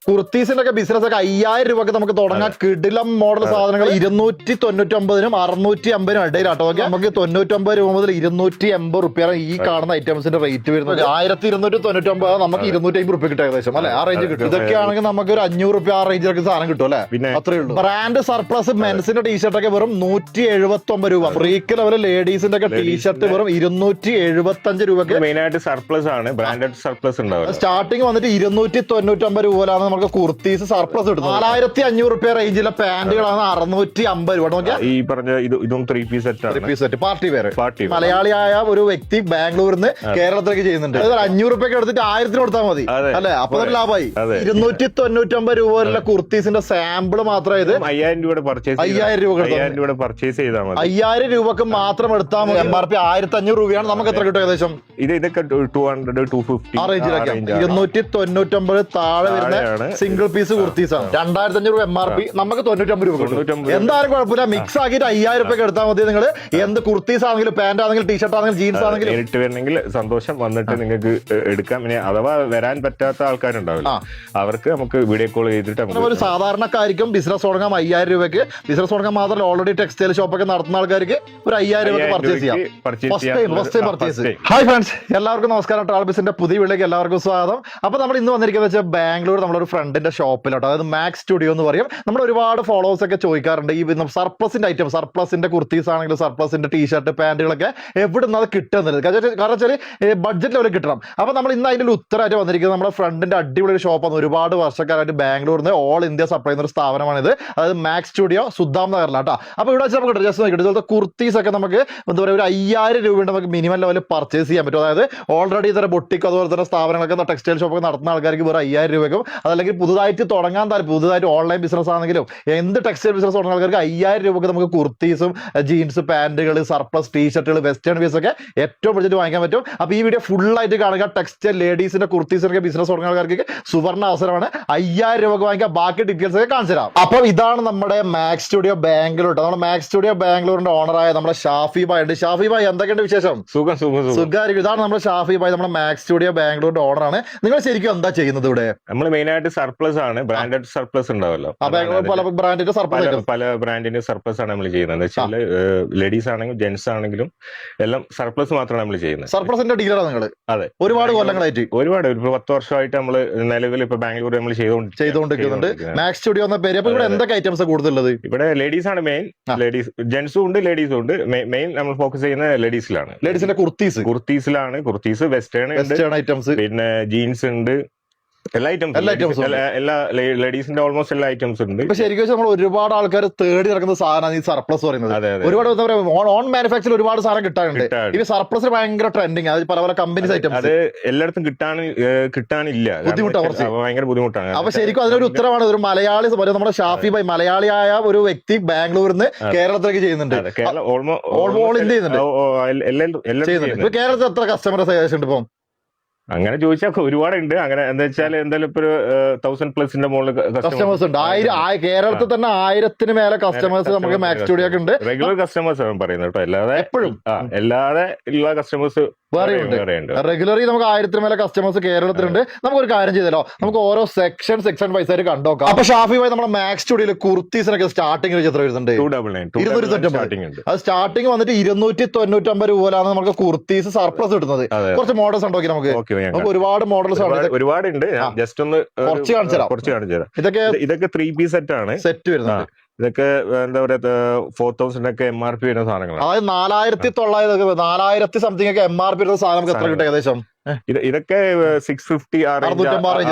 കുർത്തീസിന്റെ ഒക്കെ ബിസിനസ് ഒക്കെ 5000 രൂപക്ക് നമുക്ക് തുടങ്ങാം. കിടിലം മോഡൽ സാധനങ്ങൾ 299-നും 650-നും ഇടയിലാട്ടോ. നമുക്ക് 99 രൂപ മുതൽ 280 റുപ്യാണ് ഈ കാണുന്ന ഐറ്റംസിന്റെ റേറ്റ് വരുന്നത്. 1299 നമുക്ക് 250 റുപ്യ കിട്ടും ഏകദേശം അല്ലെ, ആ റേഞ്ച് കിട്ടും. ഇതൊക്കെ ആണെങ്കിൽ നമുക്ക് ഒരു 500 റുപ്യ ആ റേഞ്ചിലൊക്കെ സാധനം കിട്ടും അല്ലെ, അത്രേ ഉള്ളൂ. ബ്രാൻഡ് സർപ്ലസ് മെൻസിന്റെ ടീഷർട്ട് ഒക്കെ വെറും 179 രൂപ. ഫ്രീക്ക് ലെവൽ ലേഡീസിന്റെ ഒക്കെ ടീഷർട്ട് വെറും 275 രൂപക്ക്. മെയിൻ ആയിട്ട് സർപ്ലസ് ആണ്, ബ്രാൻഡഡ് സർപ്ലസ് ഉണ്ടാവും. സ്റ്റാർട്ടിങ് വന്നിട്ട് 299 രൂപയിലാണ് നമുക്ക് കുർത്തീസ് സർപ്ലസ് കിട്ടുന്നത്. 4500 റുപ്യ റേഞ്ചിലെ പാന്റുകളാണ് 650 രൂപ. ഈ പറഞ്ഞ ഇതും 3 പീസ് സെറ്റ് പാർട്ടി വെയർ. മലയാളിയായ ഒരു വ്യക്തി ബാംഗ്ലൂരിന്ന് കേരളത്തിലേക്ക് ചെയ്യുന്നുണ്ട്. 500 റുപ്യൊക്കെ എടുത്തിട്ട് 1000 കൊടുത്താൽ മതി അല്ലെ, അപ്പൊ ലാഭമായി. 299 രൂപ വരെയുള്ള കുർത്തീസിന്റെ സാമ്പിൾ മാത്രം ഇത് 5000 രൂപ പർച്ചേസ് ചെയ്താൽ മതി. 5000 രൂപക്ക് മാത്രം എടുത്താൽ മതി. MRP 1500 രൂപയാണ്. നമുക്ക് എത്ര കിട്ടും ഏകദേശം? ഇതൊക്കെ 200-250 ആ റേഞ്ചിലൊക്കെ. 299 താഴെ വരുന്ന സിംഗിൾ പീസ് കുർത്തീസ് ആണ്. 2500 രൂപ MRP, നമുക്ക് 95 രൂപ കിട്ടും. എന്തായാലും കുഴപ്പമില്ല, മിക്സ് ആക്കിയിട്ട് 5000 രൂപയ്ക്ക് എടുത്താൽ മതി. നിങ്ങൾ എന്ത് കുർത്തീസ് ആണെങ്കിലും പാന്റ് ആണെങ്കിലും ടീഷർട്ട് ആണെങ്കിലും ജീൻസ് ആണെങ്കിലും നേരിട്ട് വരണമെങ്കിൽ സന്തോഷം വന്നിട്ട് നിങ്ങൾക്ക് എടുക്കാം. ഇനി അഥവാ വരാൻ പറ്റാത്ത ആൾക്കാരുണ്ടാവില്ല, അവർക്ക് നമുക്ക് വീഡിയോ കോൾ ചെയ്തിട്ട് ഒരു സാധാരണക്കാർക്കും ബിസിനസ് തുടങ്ങാം 5000 രൂപയ്ക്ക്. ബിസിനസ് തുടങ്ങാൻ മാത്രമല്ല, ഓൾറെഡി ടെക്സ്റ്റൈൽ ഷോപ്പൊക്കെ നടത്തുന്ന ആൾക്കാർക്ക് ഒരു 5000 രൂപ പർച്ചേസ് ചെയ്യാം. First time purchase. Hi friends, എല്ലാവർക്കും നമസ്കാരം. ട്രാവൽബിസിന്റെ പുതിയ വീട്ടിലേക്ക് എല്ലാവർക്കും സ്വാഗതം. അപ്പൊ നമ്മൾ ഇന്ന് വന്നിരിക്കുന്നത് വെച്ചാൽ ബാംഗ്ലൂർ നമ്മളൊരു ഫ്രണ്ടിന്റെ ഷോപ്പിലോട്ടോ, അതായത് മാക്സ് സ്റ്റുഡിയോ എന്ന് പറയും. നമ്മൾ ഒരുപാട് ഫോളോവേഴ്സ് ഒക്കെ ചോദിക്കാറുണ്ട് ഈ സർപ്ലസിന്റെ ഐറ്റം, സർപ്ലസിന്റെ കുർത്തീസ് ആണെങ്കിലും സർപ്ലസിന്റെ ടീഷർട്ട് പാന്റുകളൊക്കെ എവിടെ നിന്ന് അത് കിട്ടുന്നത്. കാരണം വെച്ചാൽ ബഡ്ജറ്റ് ലെവലിൽ കിട്ടണം. അപ്പൊ നമ്മൾ ഇന്ന് അതിന്റെ ഒരു ഉത്തരമായിട്ട് വന്നിരിക്കുന്നത് നമ്മുടെ ഫ്രണ്ടിന്റെ അടിപൊളി ഒരു ഷോപ്പാണ്. ഒരുപാട് വർഷക്കാരായിട്ട് ബാംഗ്ലൂരിൽ നിന്ന് ഓൾ ഇന്ത്യ സപ്ലൈ ചെയ്യുന്ന ഒരു സ്ഥാപനമാണിത്. അതായത് മാക്സ് സ്റ്റുഡിയോ സുദ്ധാം നഗറിലാട്ടോ. അപ്പൊ ഇവിടെ വെച്ച് നമുക്ക് ജസ്റ്റ് നോക്കിയിട്ട് ഇതുപോലത്തെ കുർത്തീസ് ഒക്കെ നമുക്ക് എന്താ പറയുക, ഒരു 5000 രൂപയുടെ നമുക്ക് മിനിമം ലെവലിൽ പർച്ചേസ് ചെയ്യാൻ പറ്റും. അതായത് ഓൾറെഡി ഇതര ബൊട്ടിക്ക് അതുപോലെ തന്നെ സ്ഥാപനങ്ങളൊക്കെ ടെക്സ്റ്റൈൽ ഷോപ്പൊക്കെ നടത്തുന്ന ആൾക്കാർക്ക് വേറെ 5000 രൂപയ്ക്കും, അതല്ലെങ്കിൽ പുതുതായിട്ട് തുടങ്ങാൻ പുതുതായിട്ട് ഓൺലൈൻ ബിസിനസ് ആണെങ്കിലും എന്ത് ടെക്സ്റ്റൈൽ ബിസിനസ് തുടങ്ങുന്ന ആൾക്കാർക്ക് 5000 രൂപയ്ക്ക് നമുക്ക് കുർത്തീസും ജീൻസ് പാന്റുകൾ സർപ്ലസ് ടീഷർട്ടുകൾ വെസ്റ്റേൺ പീസ് ഒക്കെ ഏറ്റവും ബഡ്ജറ്റ് വാങ്ങിക്കാൻ പറ്റും. അപ്പൊ ഈ വീഡിയോ ഫുൾ ആയിട്ട് കാണുക. ടെക്സ്റ്റൈൽ ലേഡീസിന്റെ കുർത്തീസിനൊക്കെ ബിസിനസ് തുടങ്ങുന്ന ആൾക്കാർക്ക് സുവർണ്ണ അവസരമാണ്. 5000 രൂപക്ക് വാങ്ങിക്കാൻ. ബാക്കി ഡീറ്റെയിൽസ് ഒക്കെ കാണിച്ചു തരാം. അപ്പൊ ഇതാണ് നമ്മുടെ മാക്സ് സ്റ്റുഡിയോ ബാംഗ്ലൂർ. നമ്മുടെ മാക്സ് സ്റ്റുഡിയോ ബാംഗ്ലൂരിന്റെ ഓണറായ നമ്മുടെ ഷാഫി ഭായ് ഉണ്ട്. ഷാഫി ഭായ്, എന്തൊക്കെയുണ്ട് വിശേഷം? സുഖമായിരിക്കും. ഇതാണ് നമ്മുടെ ഷാഫി ഭായ്, നമ്മുടെ മാക്സ് സ്റ്റുഡിയോ ബാംഗ്ലൂരിന്റെ ഓണറാണ്. നിങ്ങൾ ശരിക്കും എന്താ ചെയ്യുന്നത് ഇവിടെ? നമ്മൾ മെയിൻ ആയിട്ട് സർപ്ലസ് ആണ്, ബ്രാൻഡഡ് സർപ്ലസ് ഉണ്ടാവല്ലോ. പല ബ്രാൻഡിന്റെ സർപ്ലസ്, പല ബ്രാൻഡിന്റെ സർപ്ലസ് ആണ് നമ്മൾ ചെയ്യുന്നത്. വെച്ചാൽ ലേഡീസ് ആണെങ്കിലും ജെന്റ്സ് ആണെങ്കിലും എല്ലാം സർപ്ലസ് മാത്രമാണ് നമ്മൾ ചെയ്യുന്നത്. സർപ്ലസിന്റെ ഡീലറാണ് നിങ്ങൾ? അതെ, ഒരുപാട് കൊല്ലങ്ങളായിട്ട്, ഒരുപാട് 10 വർഷമായിട്ട് നമ്മൾ നിലവിൽ ഇപ്പൊ ബാംഗ്ലൂർ നമ്മൾ ചെയ്തുകൊണ്ടിരിക്കുന്നുണ്ട് മാക്സ് സ്റ്റുഡിയോ എന്ന പേര്. അപ്പൊ ഇവിടെ എന്തൊക്കെ ഐറ്റംസ് കൂടുതലുള്ളത്? ഇവിടെ ലേഡീസ് ആണ് മെയിൻ. ലേഡീസ് ജെന്റ്സും ഉണ്ട് ലേഡീസും ഉണ്ട്. മെയിൻ നമ്മൾ ഫോക്കസ് ചെയ്യുന്ന ലേഡീസിലാണ്. ലേഡീസിന്റെ കുർത്തീസിലാണ്. കുർത്തീസ് വെസ്റ്റേൺ ഐറ്റംസ്, പിന്നെ ജീൻസ് ഉണ്ട്, എല്ലാ ഐറ്റംസും എല്ലാ ലേഡീസിന്റെ ഓൾമോസ്റ്റ് എല്ലാ ഐറ്റംസ് ഉണ്ട്. ഇപ്പൊ ശരിക്കും നമ്മൾ ഒരുപാട് ആൾക്കാർ തേടി നടക്കുന്ന സാധനമാണ് ഈ സർപ്ലസ് പറയുന്നത്. ഒരുപാട് എന്താ പറയുക, ഓൺ മാനുഫാക്ചർ ഒരുപാട് സാധനം കിട്ടാറുണ്ട്. ഈ സർപ്ലസ് ഭയങ്കര ട്രെൻഡിങ്. അത് പല കമ്പനീസ് ഐറ്റംസ് അത് എല്ലായിടത്തും കിട്ടാനില്ല, ഭയങ്കര ബുദ്ധിമുട്ടാണ്. അപ്പൊ ശരിക്കും അതിനൊരു ഉത്തരവാണ് ഒരു മലയാളി നമ്മുടെ ഷാഫി ഭായ്, മലയാളിയായ ഒരു വ്യക്തി ബാംഗ്ലൂരിൽ നിന്ന് കേരളത്തിലേക്ക് ചെയ്യുന്നുണ്ട്. ഓൾ ഇന്ത്യ ചെയ്യുന്നുണ്ട്. ഇപ്പൊ കേരളത്തിൽ എത്ര കസ്റ്റമേഴ്സ് ഏകദേശം ഉണ്ട് ഇപ്പം? അങ്ങനെ ചോദിച്ചാൽ ഒരുപാടുണ്ട്. അങ്ങനെ എന്താ വെച്ചാൽ എന്തായാലും ഇപ്പൊ 1000+ മുകളിൽ കസ്റ്റമേഴ്സ് ഉണ്ട്. കേരളത്തിൽ തന്നെ 1000-ന് മേലെ കസ്റ്റമേഴ്സ് നമുക്ക് മാക്സ് സ്റ്റുഡിയോ ഉണ്ട്. റെഗുലർ കസ്റ്റമേഴ്സ് ആണ് പറയുന്നത് കേട്ടോ, അല്ലാതെ എപ്പോഴും അല്ലാതെ ഉള്ള കസ്റ്റമേഴ്സ് റെഗുലറി നമുക്ക് 1000-ന് മേലെ കസ്റ്റമേഴ്സ് കേരളത്തിലുണ്ട്. നമുക്കൊരു കാര്യം ചെയ്തല്ലോ, നമുക്ക് ഓരോ സെക്ഷൻ വൈസ് ആയിട്ട് കണ്ടോക്കാം. അപ്പൊ ഷാഫി ഭായ്, നമ്മുടെ മാക്സ് സ്റ്റുഡിയോയിൽ കുർത്തീസിനൊക്കെ സ്റ്റാർട്ടിംഗ് എത്ര വരുന്നുണ്ട്? 299. അത് സ്റ്റാർട്ടിംഗ് വന്നിട്ട് 299 രൂപയിലാണ് നമുക്ക് കുർത്തീസ് സർപ്ലസ് കിട്ടുന്നത്. കുറച്ച് മോഡൽസ് ഉണ്ടോ നമുക്ക്? ഒരുപാട് മോഡൽസ് ഒരുപാടുണ്ട്. ജസ്റ്റ് ഒന്ന് കുറച്ച് കാണിച്ചു തരാം. ഇതൊക്കെ 3 പീസ് സെറ്റ് ആണ്. സെറ്റ് വരുന്നത് ഇതൊക്കെ എന്താ പറയാ 4000 ഒക്കെ MRP വരുന്ന സാധനങ്ങളാണ്. അതായത് 4900 സംതിങ് ഒക്കെ MRP വരുന്ന സാധനം എത്ര കിട്ടും ഏകദേശം? ഇതൊക്കെ 650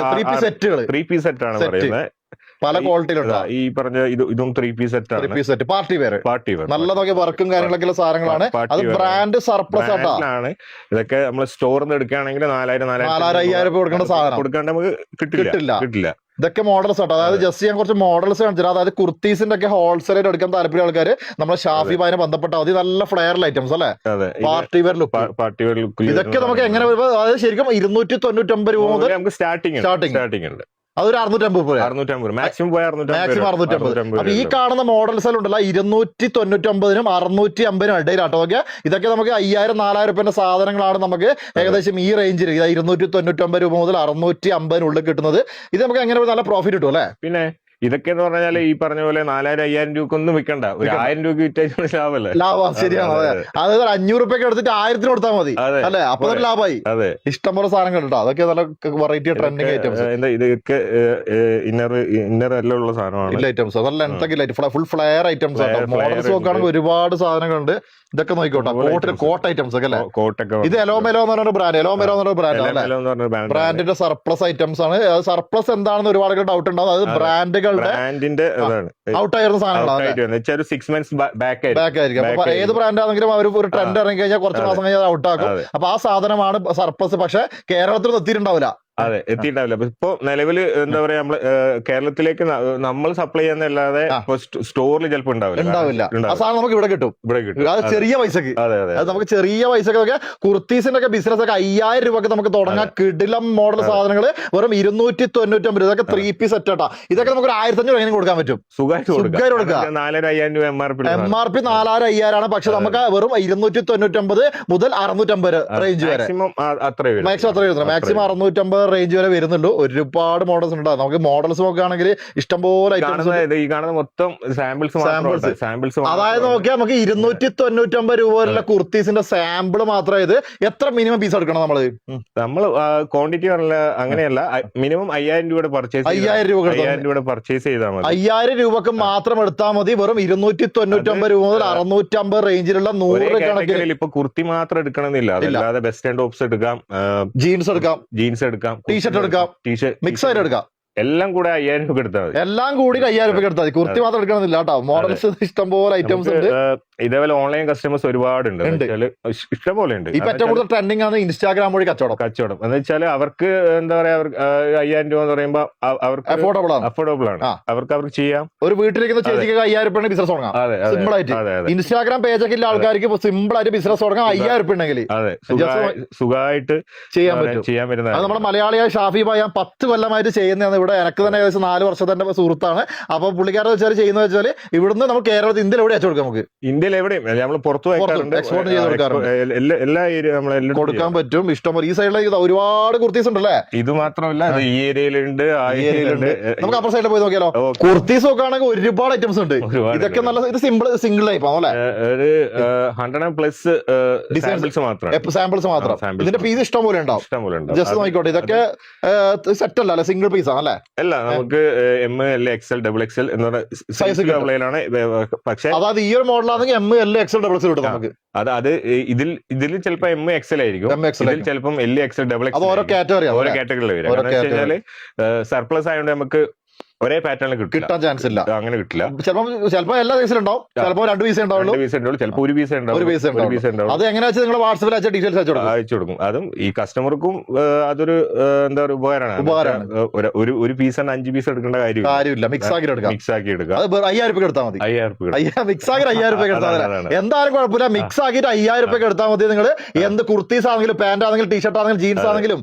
3 പീസ് സെറ്റ് ആണ് പറയുന്നത്. പല ക്വാളിറ്റിയിലുണ്ട്. ഈ പറഞ്ഞ ഇതും 3 പീസ് സെറ്റ് പാർട്ടി വെയർ നല്ല നോക്കിയ വർക്കും കാര്യങ്ങളൊക്കെ സാധനങ്ങളാണ്. അത് ബ്രാൻഡ് സർപ്ലസ് ആണ്. ഇതൊക്കെ നമ്മൾ സ്റ്റോറിൽ നിന്ന് എടുക്കുകയാണെങ്കിൽ 4000-5000 രൂപ കൊടുക്കേണ്ട സാധനം കൊടുക്കാണ്ട് നമുക്ക് കിട്ടില്ല. ഇതൊക്കെ മോഡൽസ് ആട്ടോ. അതായത് ജസ്റ്റ് ഞാൻ കുറച്ച് മോഡൽസ് കാണിച്ചു. അതായത് കുർത്തീസിന്റെ ഒക്കെ ഹോൾസെയിൽ എടുക്കാൻ താല്പര്യം ആൾക്കാർ നമ്മുടെ ഷാഫി ഭായിനെ ബന്ധപ്പെട്ടാൽ മതി. നല്ല ഫ്ലെയർ ഐറ്റംസ് അല്ലെ, പാർട്ടി വെയർ ലുക്ക്. ഇതൊക്കെ നമുക്ക് എങ്ങനെ, അതായത് ശരിക്കും 299 രൂപ മുതൽ നമുക്ക് സ്റ്റാർട്ടിംഗ് ഉണ്ട്. അതൊരു 650 650 മാക്സിമം പോയ മാക്സിമം 650. അപ്പൊ ഈ കാണുന്ന മോഡൽസ് എല്ലാം ഉണ്ടല്ലോ 299-നും 650-നും ഇടയിലാട്ടോ. ഓക്കെ, ഇതൊക്കെ നമുക്ക് 5000-4000 രൂപയുടെ സാധനങ്ങളാണ് നമുക്ക് ഏകദേശം ഈ റേഞ്ചിൽ 299 രൂപ മുതൽ 650-നുള്ളിൽ കിട്ടുന്നത്. ഇത് നമുക്ക് എങ്ങനെ നല്ല പ്രോഫിറ്റ് കിട്ടും അല്ലെ? പിന്നെ ഇതൊക്കെ എന്ന് പറഞ്ഞാൽ ഈ പറഞ്ഞ പോലെ 4000-5000 രൂപക്കൊന്നും വിൽക്കണ്ട, ഒരു 1000 രൂപയ്ക്ക് വിറ്റാൽ ലാഭമല്ലേ? ലാഭം, ശരിയാണ്. അതായത് 500 രൂപയ്ക്ക് എടുത്തിട്ട് 1000-ന് കൊടുത്താൽ മതി അല്ലെ? അപ്പൊ ലാഭമായി. അതെ, ഇഷ്ടംപോലെ സാധനങ്ങൾ കേട്ടോ. അതൊക്കെ നല്ല വെറൈറ്റി ട്രെൻഡിങ് ഐറ്റംസ്. ഇതൊക്കെ ഇന്നർ എല്ലാം ഉള്ള സാധനമാണ്. ഐറ്റംസ് നല്ല ലെങ്ത്തൊക്കെ ലൈറ്റ് ഫുൾ ഫ്ലെയർ ഐറ്റംസ് ആണ്. മോഡൽസ് നോക്കുകയാണെങ്കിൽ ഒരുപാട് സാധനങ്ങളുണ്ട്. ഇതൊക്കെ നോക്കിക്കോട്ടെ, കോട്ട് ഐറ്റംസ് ഒക്കെ അല്ലെ? ഇത് എലോമെലോ എന്ന് പറഞ്ഞ ബ്രാൻഡ്, എലോമെലോ എന്ന് പറഞ്ഞ ബ്രാൻഡ് അല്ലെ? ബ്രാൻഡിന്റെ സർപ്ലസ് ഐറ്റംസ് ആണ്. സർപ്ലസ് എന്താണെന്ന് ഒരുപാട് ഡൗട്ട് ഉണ്ടാവും. അത് ബ്രാൻഡിന്റെ ഔട്ട് ആയിരുന്ന സാധനങ്ങളാണ്. 6 months ബാക്ക് ആയിരിക്കും. അപ്പൊ ഏത് ബ്രാൻഡ് ആണെങ്കിലും അവർ ഒരു ട്രെൻഡ് ഇറങ്ങി കഴിഞ്ഞാൽ കുറച്ച് മാസം കഴിഞ്ഞാൽ ഔട്ട് ആക്കും. അപ്പൊ ആ സാധനമാണ് സർപ്ലസ്. പക്ഷെ കേരളത്തിൽ എത്തിയിട്ടുണ്ടാവില്ല. അതെ, എത്തിയിട്ടാവില്ല. ഇപ്പൊ നിലവിൽ എന്താ പറയാ, നമ്മള് കേരളത്തിലേക്ക് നമ്മൾ സപ്ലൈ ചെയ്യുന്നല്ലാതെ സ്റ്റോറിൽ ചിലപ്പോൾ ഉണ്ടാവില്ല. ആ സാധനം നമുക്ക് ഇവിടെ കിട്ടും. അത് ചെറിയ പൈസക്ക്. അത് നമുക്ക് ചെറിയ പൈസക്കൊക്കെ കുർത്തീസിന്റെ ഒക്കെ ബിസിനസ് ഒക്കെ 5000 രൂപക്ക് നമുക്ക് തുടങ്ങാൻ കിടിലം മോഡൽ സാധനങ്ങൾ വെറും 299 രൂപ. ഇതൊക്കെ 3 പീസ് സെറ്റ് ആട്ടാ. ഇതൊക്കെ നമുക്ക് 1500 രൂപ കൊടുക്കാൻ പറ്റും. സുഖമായിട്ട് കൊടുക്കാം. 4000-5000 രൂപ MRP 4000-5000 ആണ്. പക്ഷെ നമുക്ക് വെറും 299 മുതൽ 650 റേഞ്ച് വരെ മാക്സിമം അത്രേ മാക്സിമം 650 റേഞ്ച് വരെ വരുന്നുണ്ട്. ഒരുപാട് മോഡൽസ് ഉണ്ട്. നമുക്ക് മോഡൽസ് നോക്കുകയാണെങ്കിൽ ഇഷ്ടംപോലെ ഐറ്റംസ്. ഈ കാണുന്ന മൊത്തം സാമ്പിൾസ്. അതായത് നോക്കിയാൽ നമുക്ക് 299 രൂപ വരെയുള്ള കുർത്തീസിന്റെ സാമ്പിൾ മാത്രമേ. ഇത് എത്ര മിനിമം പീസ് എടുക്കണം നമ്മള്? ക്വാണ്ടിറ്റി അങ്ങനെയല്ല, മിനിമം 5000 രൂപയുടെ പർച്ചേസ് 5000 രൂപയുടെ പർച്ചേസ് ചെയ്താൽ മതി. 5000 രൂപക്ക് മാത്രം എടുത്താൽ മതി. വെറും 299 രൂപ മുതൽ 650 റേഞ്ചിലുള്ള 100 കണക്കിന്. ഇപ്പൊ കുർത്തി മാത്രം എടുക്കണമെന്നില്ല, അതല്ലാതെ വെസ്റ്റേൺ ടോപ്സ് എടുക്കാം, ജീൻസ് എടുക്കാം, ടീഷർട്ട് എടുക്കാം, മിക്സ് ആയിട്ട് എടുക്കാം. എല്ലാം കൂടെ 5000 രൂപ എടുത്താൽ മതി. എല്ലാം കൂടി 5000 രൂപ എടുത്താൽ മതി. കുർത്തി മാത്രം എടുക്കണമെന്നില്ല കേട്ടോ. മോഡൽസ് ഇഷ്ടംപോലെ ഐറ്റംസ് ഉണ്ട്. ഇതേപോലെ ഓൺലൈൻ കസ്റ്റമേഴ്സ് ഒരുപാടുണ്ട്, ഇഷ്ടംപോലെ ഉണ്ട്. ഇപ്പൊ ഏറ്റവും കൂടുതൽ ട്രെൻഡിങ് ആണ് ഇൻസ്റ്റാഗ്രാം വഴി കച്ചവടം എന്ന് വെച്ചാൽ അവർക്ക് എന്താ പറയാ, 5000 രൂപ എന്ന് പറയുമ്പോൾ അവർക്ക് അഫോർഡബിൾ ആണ്. അവർക്ക് ചെയ്യാം. ഒരു വീട്ടിലേക്ക് ചേച്ചിക്ക് 5000 രൂപ ബിസിനസ് തുടങ്ങാം സിമ്പിൾ ആയിട്ട്. ഇൻസ്റ്റാഗ്രാം പേജൊക്കെ ഇല്ല ആൾക്കാർക്ക് സിമ്പിൾ ആയിട്ട് ബിസിനസ് തുടങ്ങാം 5000 രൂപ ഉണ്ടെങ്കിൽ സുഖമായിട്ട് ചെയ്യാൻ പറ്റും. അത് നമ്മുടെ മലയാളിയായ ഷാഫി ഭായ് 10 കൊല്ലമായിട്ട് ചെയ്യുന്നതാണ്. ഇവിടെ എനിക്ക് തന്നെ ഏകദേശം 4 വർഷത്തെ സുഹൃത്താണ്. അപ്പൊ പുള്ളിക്കാരെ വെച്ചാൽ ചെയ്യുന്നത് വെച്ചാൽ ഇവിടുന്ന് നമുക്ക് കേരളത്തിൽ ഇന്ത്യയിൽ എവിടെ അയച്ചു കൊടുക്കാം? നമുക്ക് ഇന്ത്യയിൽ എവിടെയും നമ്മൾ പുറത്തു എക്സ്പോർട്ട് ചെയ്ത് കൊടുക്കാറുണ്ട്. എല്ലാ ഏരിയ കൊടുക്കാൻ പറ്റും. ഇഷ്ടംപോലെ ഈ സൈഡിലേക്ക് ഒരുപാട് കുർത്തീസ് ഉണ്ടല്ലേ? ഇത് മാത്രമല്ല, ഈ ഏരിയയിലുണ്ട്, ആ ഏരിയയിലുണ്ട്. നമുക്ക് അപ്പുറ സൈഡിൽ പോയി നോക്കിയാലോ? കുർത്തീസ് നോക്കുകയാണെങ്കിൽ ഒരുപാട് ഐറ്റംസ് ഉണ്ട്. ഇതൊക്കെ നല്ല ഇത് സിംഗിൾ ടൈപ്പ് ആണല്ലേ? 100+ സാമ്പിൾസ് മാത്രം. ഇതിന്റെ പീസ് ഇഷ്ടം പോലെ ഉണ്ടാവും. ജസ്റ്റ് നോക്കിക്കോട്ടെ. ഇതൊക്കെ സെറ്റ് അല്ല, സിംഗിൾ പീസ് ആണല്ലേ? അല്ല, നമുക്ക് ML XL XL എന്ന് പറഞ്ഞ സൈസ് അവൈലബിളാണ്. പക്ഷേ അതായത് ഈ ഒരു മോഡലാണെങ്കിൽ ML XL XL കിട്ടും നമുക്ക്. അത് ഇതിൽ ചിലപ്പോൾ ML XL ആയിരിക്കും, ചിലപ്പം L XL XL. ഓരോ കാറ്റഗറിയിൽ വരും. സർപ്ലസ് ആയതുകൊണ്ട് നമുക്ക് ഒരേ പാറ്റേണിൽ കിട്ടാൻ ചാൻസ് ഇല്ല. അങ്ങനെ കിട്ടില്ല. ചിലപ്പോ എല്ലാ പീസിലും ഉണ്ടാവും, ചിലപ്പോൾ 2 പീസേ ഉണ്ടാവുള്ളൂ, ചിലപ്പോൾ 1 പീസ് ഉണ്ടാവും. അത് എങ്ങനെയാ വെച്ചാൽ നിങ്ങൾ വാട്സാപ്പിൽ അയച്ച ഡീറ്റെയിൽസ് അയച്ചു കൊടുക്കും. അതും ഈ കസ്റ്റമർക്കും അതൊരു എന്താ പറയുക ഉപകാരമാണ്. ഒരു പീസ് 5 പീസ് എടുക്കേണ്ട കാര്യമില്ല. മിക്സ് ആക്കി എടുക്കാം. 5000 രൂപ എടുത്താൽ മതി. 5000 മിക്സ് ആക്കി 5000 രൂപ എടുത്താൽ മതി. എന്തായാലും കുഴപ്പമില്ല. മിക്സ് ആക്കിയിട്ട് 5000 രൂപ എടുത്താൽ മതി. നിങ്ങൾ എന്ത് കുർത്തീസ് ആണെങ്കിലും, പാന്റ് ആണെങ്കിലും, ടീഷർട്ട് ആണെങ്കിലും, ജീൻസ് ആണെങ്കിലും,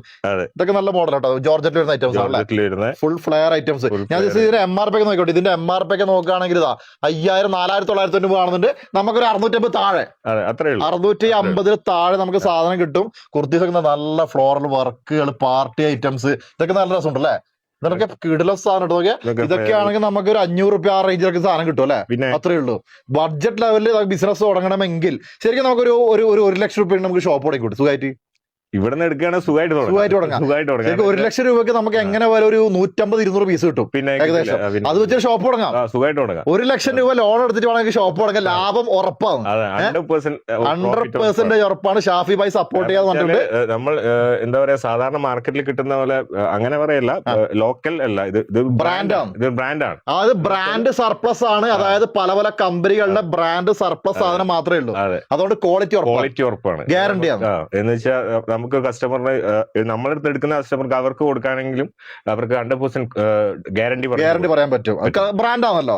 ഇതൊക്കെ നല്ല മോഡൽ കേട്ടോ. ജോർജറ്റിൽ വരുന്ന ഐറ്റംസ് ആണ്, ഫുൾ ഫ്ലെയർ ഐറ്റംസ്. ഞാൻ ഇതിന്റെ MRP ഒക്കെ നോക്കിക്കോട്ടെ. ഇതിന്റെ MRP ഒക്കെ നോക്കുകയാണെങ്കിൽ 5000 4990 രൂപ കാണുന്നുണ്ട്. നമുക്കൊരു 650 താഴെ, 650 താഴെ നമുക്ക് സാധനം കിട്ടും. കുർത്തീസ് ഒക്കെ നല്ല ഫ്ലോറൽ വർക്കുകൾ, പാർട്ടി ഐറ്റംസ്, ഇതൊക്കെ നല്ല രസമുണ്ടല്ലേ? ഇതൊക്കെ കിടിലം സാധനം ഇട്ടോ. ഇതൊക്കെ ആണെങ്കിൽ നമുക്ക് ഒരു 500 രൂപ ആ റേഞ്ചിലൊക്കെ സാധനം കിട്ടും അല്ലെ? അത്രേ ഉള്ളൂ. ബഡ്ജറ്റ് ലെവലിൽ ബിസിനസ് തുടങ്ങണമെങ്കിൽ ശരിക്കും നമുക്കൊരു 1 ലക്ഷം രൂപ നമുക്ക് ഷോപ്പ് തുടങ്ങി കിട്ടും സുഖമായിട്ട്. ഇവിടെ നിന്ന് എടുക്കുകയാണ് സുഖമായിട്ട് തുടങ്ങാം. 1 ലക്ഷം രൂപയ്ക്ക് നമുക്ക് എങ്ങനെ പോലെ ഒരു 150-200 പീസ് കിട്ടും. പിന്നെ ഏകദേശം അത് വെച്ച് ഷോപ്പ് തുടങ്ങാം. 1 ലക്ഷം രൂപ ലോൺ എടുത്തിട്ട് വേണമെങ്കിൽ ഷോപ്പ് തുടങ്ങാം. ലാഭം ഉറപ്പാണ്, 100% ഉറപ്പാണ്. ഷാഫി ഭായ് സപ്പോർട്ട് ചെയ്യാൻ പറഞ്ഞിട്ടുണ്ട്. നമ്മൾ എന്താ പറയാ, സാധാരണ മാർക്കറ്റിൽ കിട്ടുന്ന പോലെ അങ്ങനെ പറയല്ല, ലോക്കൽ അല്ല, ഇത് ബ്രാൻഡാണ്. അതായത് ബ്രാൻഡ് സർപ്ലസ് ആണ്. അതായത് പല പല കമ്പനികളുടെ ബ്രാൻഡ് സർപ്ലസ് സാധനം മാത്രമേ ഉള്ളൂ. അതുകൊണ്ട് ക്വാളിറ്റി ഉറപ്പാണ്, ഗ്യാരണ്ടിയാണ്. എന്ന് വെച്ചാൽ നമുക്ക് കസ്റ്റമറിന് നമ്മളെടുത്ത് എടുക്കുന്ന കസ്റ്റമർക്ക് അവർക്ക് കൊടുക്കാനെങ്കിലും അവർക്ക് 100% ഗ്യാരണ്ടി പറയാൻ പറ്റും. ബ്രാൻഡ് ആണല്ലോ,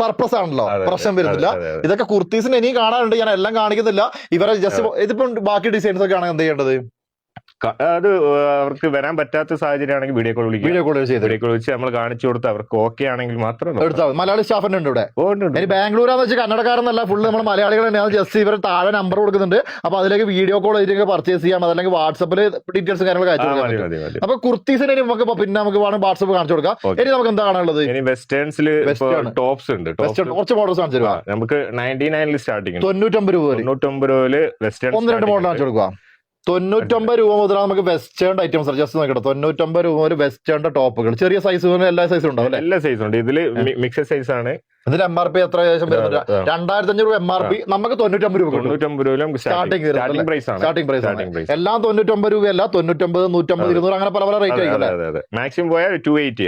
സർപ്ലസ് ആണല്ലോ, പ്രശ്നം വരുന്നില്ല. ഇതൊക്കെ കുർത്തീസിന് ഇനിയും കാണാനുണ്ട്. ഞാൻ എല്ലാം കാണിക്കുന്നില്ല. ഇവരെ ജസ്റ്റ് ഇതിപ്പോ ബാക്കി ഡിസൈൻസ് ഒക്കെ ആണെങ്കിൽ എന്ത് ചെയ്യേണ്ടത്? അത് അവർക്ക് വരാൻ പറ്റാത്ത സാഹചര്യമാണെങ്കിൽ വീഡിയോ കോൾ വിളിക്കും. വീഡിയോ കോൾ വിളിച്ച് നമ്മൾ കാണിച്ചു കൊടുത്ത് അവർക്ക് ഓക്കെ ആണെങ്കിൽ മാത്രം എടുത്താൽ. മലയാളി സ്റ്റാഫ് ഉണ്ട് ഇവിടെ. ഇനി ബാംഗ്ലൂരാന്ന് വെച്ചാൽ കന്നഡക്കാരെന്നല്ല, ഫുള്ള് നമ്മൾ മലയാളികൾ തന്നെയാണ്. ജസ്റ്റ് ഇവർ താഴെ നമ്പർ കൊടുക്കുന്നുണ്ട്. അപ്പൊ അതിലേക്ക് വീഡിയോ കോൾ ചെയ്തിട്ട് പർച്ചേസ് ചെയ്യാം. അതല്ലെങ്കിൽ വാട്സപ്പിൽ ഡീറ്റെയിൽസ് കാര്യങ്ങൾ അയച്ചു കൊടുക്കാം. അപ്പൊ കുർത്തീസിന് നമുക്ക് പിന്നെ നമുക്ക് വേണം വാട്സപ്പ് കാണിച്ചു കൊടുക്കാം. ഇനി നമുക്ക് എന്താ കാണാനുള്ളത്? ഇനി വെസ്റ്റേൺസിൽ ടോപ്സ് ഉണ്ട്. കുറച്ച് മോഡൽസ് കാണിച്ചു തരുവാ. നമുക്ക് 99 സ്റ്റാർട്ടിങ് 99 രൂപ വെസ്റ്റേൺ 1-2 മോഡൽ കാണിച്ചു കൊടുക്കുക. 99 രൂപ മുതലാണ് നമുക്ക് വെസ്റ്റേൺ ഐറ്റംസ്. ജസ്റ്റ് നോക്കട്ടെ, 99 രൂപ ഒരു വെസ്റ്റേണിന്റെ ടോപ്പുകൾ. ചെറിയ സൈസ് എല്ലാ സൈസും ഉണ്ടാവും. എല്ലാ സൈസും ഉണ്ട്. ഇതില് മിക്സഡ് സൈസ് ആണ്. ഇതിന്റെ MRP എത്ര ഏകദേശം വരുന്നുണ്ട്? 2500 രൂപ MRP. നമുക്ക് 99 രൂപ സ്റ്റാർട്ടിംഗ് പ്രൈസ്. എല്ലാം 99 രൂപയല്ല, 99, 150, 200 അങ്ങനെ പല പല റേറ്റ് ആയിരിക്കും. മാക്സിമം പോയാൽ 280.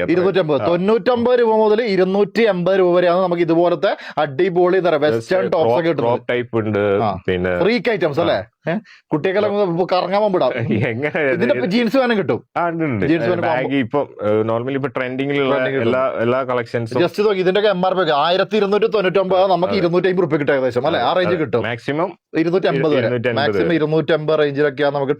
99 രൂപ മുതൽ 280 രൂപ വരെയാണ് നമുക്ക് ഇതുപോലത്തെ അടിപൊളി വെസ്റ്റേൺ ടോപ്സ് ഒക്കെ കിട്ടുന്നത്. ടൈപ്പ് ഉണ്ട്. പിന്നെ ഫ്രീക്ക് ഐറ്റംസ് അല്ലേ? കുട്ടികളെല്ലാം കറങ്ങാൻ പോകുമ്പോൾ ഇതിന്റെ ജീൻസ് വേണം കിട്ടും. ഇപ്പൊ നോർമലി ഇപ്പൊ ട്രെൻഡിങ്ങിലുള്ള എല്ലാ കളക്ഷൻസും ജസ്റ്റ് നോക്കി. ഇതിന്റെ MRP 1299, നമുക്ക് 250 റുപ്യ കിട്ടും ഏകദേശം അല്ലെ? ആ റേഞ്ച് കിട്ടും. മാക്സിമം 250 വരെ. മാക്സിമം 250 റേഞ്ചിലൊക്കെയാണ് നമുക്ക്